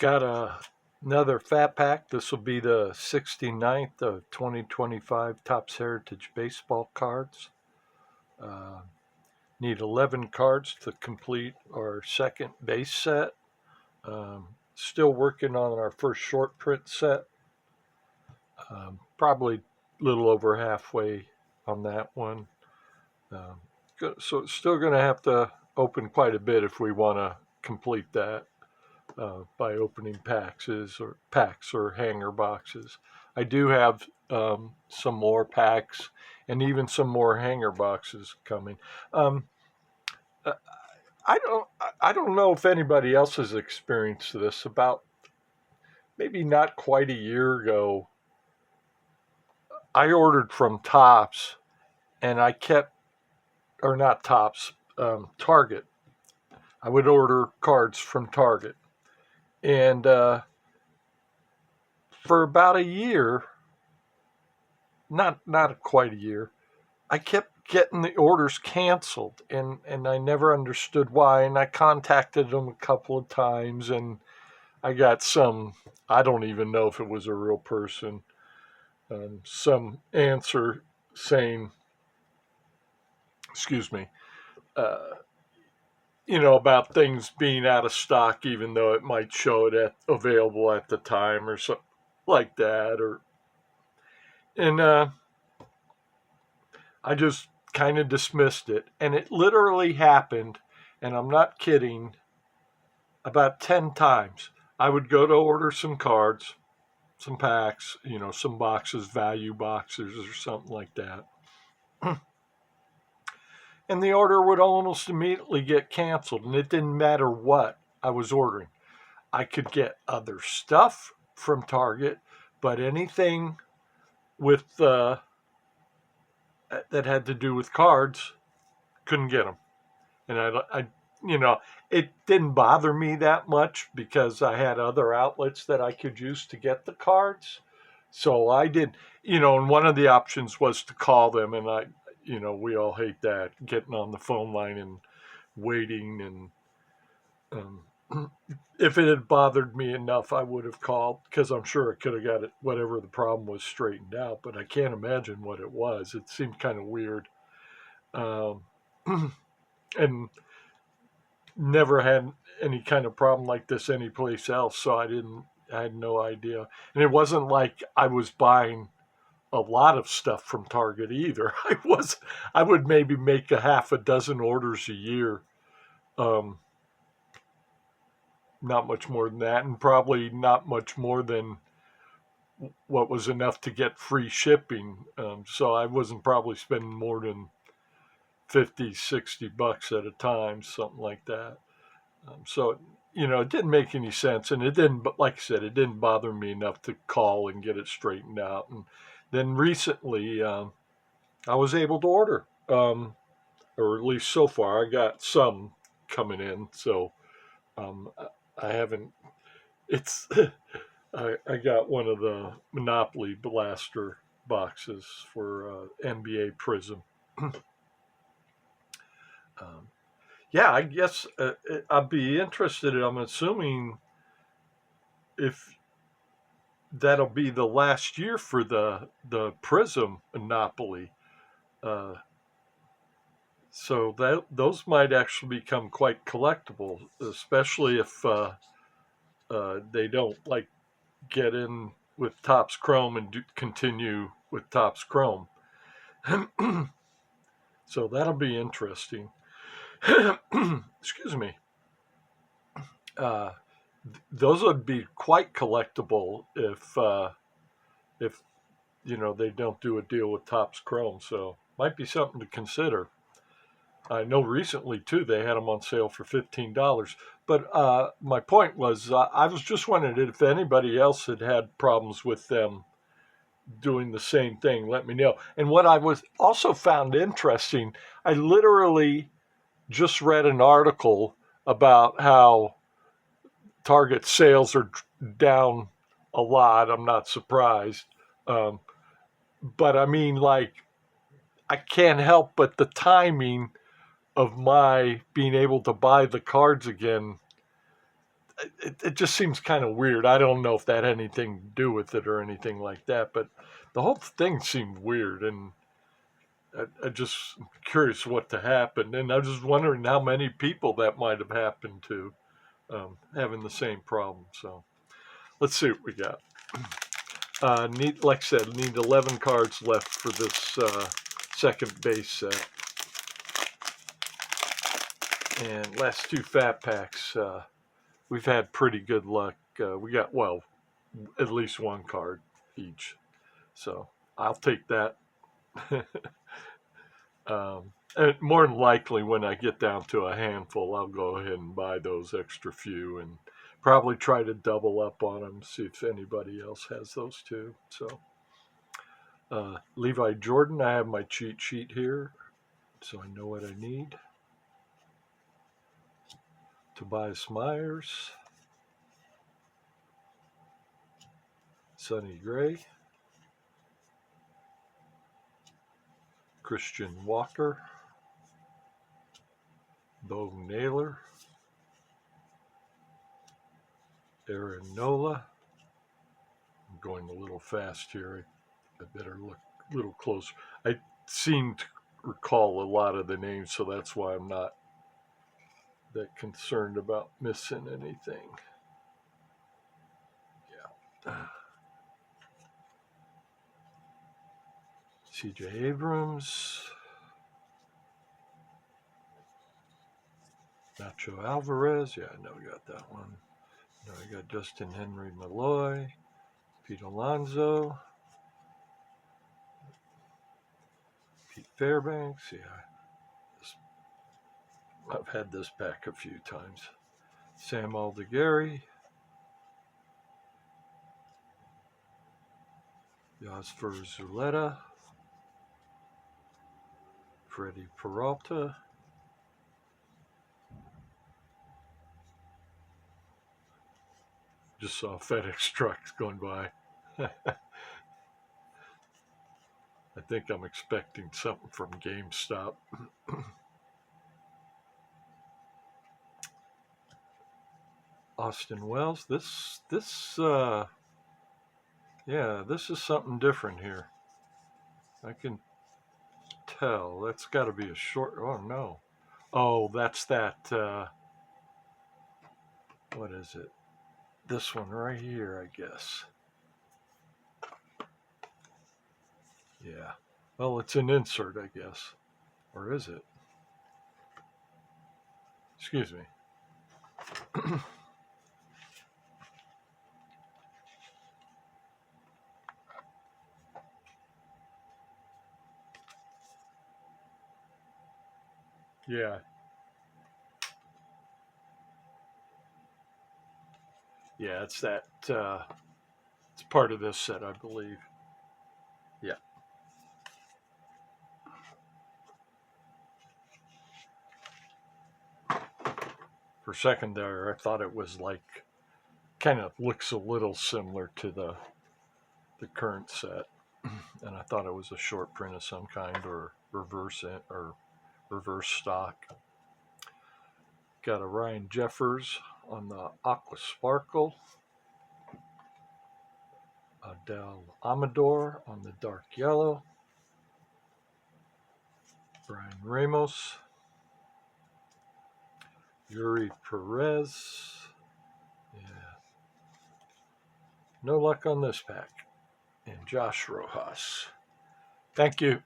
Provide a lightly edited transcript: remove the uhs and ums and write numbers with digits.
Got another fat pack. This will be the 69th of 2025 Topps Heritage Baseball cards. Uh, Need 11 cards to complete our second base set. Still working on our first short print set. Probably a little over halfway on that one. Um, so it's still going to have to open quite a bit if we want to complete that. By opening packs or hanger boxes. I do have some more packs and even some more hanger boxes coming. Um, uh, I don't know if anybody else has experienced this. About maybe not quite a year ago, I ordered from Tops, and I kept or not Tops, Target. I would order cards from Target, and for about a year, not quite a year, I kept getting the orders canceled, and I never understood why. And I contacted them a couple of times, and I got some. I don't even know if it was a real person. Some answer saying, "Excuse me," uh, about things being out of stock, even though it might show it available at the time or something like that. And I just kind of dismissed it. And it literally happened, and I'm not kidding, about 10 times. I would go to order some cards, some packs, some boxes, value boxes or something like that. And the order would almost immediately get canceled. And it didn't matter what I was ordering. I could get other stuff from Target, but anything with that had to do with cards, couldn't get them. And you know, it didn't bother me that much because I had other outlets that I could use to get the cards. So I did, and one of the options was to call them, and we all hate that, getting on the phone line and waiting. And if it had bothered me enough, I would have called because I'm sure I could have got it, whatever the problem was, straightened out. But I can't imagine what it was. It seemed kind of weird. Um, and never had any kind of problem like this anyplace else, so I had no idea. And it wasn't like I was buying a lot of stuff from Target either. I would maybe make a half a dozen orders a year. Um, Not much more than that, and probably not much more than what was enough to get free shipping. So I wasn't probably spending more than 50, $60 at a time, something like that. So, it didn't make any sense. And it didn't, but like I said, it didn't bother me enough to call and get it straightened out. And then recently, I was able to order, or at least so far, I got some coming in. So um, I haven't, it's, I got one of the Monopoly Blaster boxes for NBA Prism. um, yeah, I guess I'd be interested. I'm assuming if that'll be the last year for the Prism Monopoly. Uh, so that those might actually become quite collectible, especially if they don't like get in with Topps Chrome and continue with Topps Chrome. So that'll be interesting. Excuse me. Uh, those would be quite collectible if they don't do a deal with Topps Chrome. So might be something to consider. I know recently too they had them on sale for $15. But my point was, I was just wondering if anybody else had had problems with them doing the same thing. Let me know. And what I was also found interesting, I literally just read an article about how Target sales are down a lot. I'm not surprised. Um, but I mean, like, I can't help but the timing of my being able to buy the cards again. it just seems kind of weird. I don't know if that had anything to do with it or anything like that, but the whole thing seemed weird, and I just curious what to happen. And I was just wondering how many people that might have happened to, having the same problem. So let's see what we got. Like I said, need 11 cards left for this second base set. And last two fat packs, we've had pretty good luck. We got, well, at least one card each. So I'll take that. And more than likely, when I get down to a handful, I'll go ahead and buy those extra few and probably try to double up on them, see if anybody else has those too. So, Levi Jordan, I have my cheat sheet here, so I know what I need. Tobias Myers, Sonny Gray, Christian Walker, Bo Naylor, Aaron Nola. I'm going a little fast here. I better look a little closer. I seem to recall a lot of the names, so that's why I'm not that concerned about missing anything. Yeah. CJ Abrams, Nacho Alvarez. Yeah, I know we got that one. No, I got Justin Henry Malloy, Pete Alonso, Pete Fairbanks. Yeah, I've had this pack a few times. Sam Aldegari, Yosfer Zuleta, Freddie Peralta, just saw FedEx trucks going by. I think I'm expecting something from GameStop. Austin Wells, this yeah, this is something different here. I can tell. That's got to be a short. Oh no. Oh, that's that. What is it? This one right here, I guess. Yeah. Well, it's an insert, I guess. Or is it? Excuse me. Yeah. Yeah, it's that. It's part of this set, I believe. Yeah. For a second there, I thought it was like, kind of looks a little similar to the current set, and I thought it was a short print of some kind or reverse it or reverse stock. Got a Ryan Jeffers on the Aqua Sparkle. Adel Amador on the dark yellow. Brian Ramos. Yuri Perez. Yeah. No luck on this pack. And Josh Rojas. Thank you.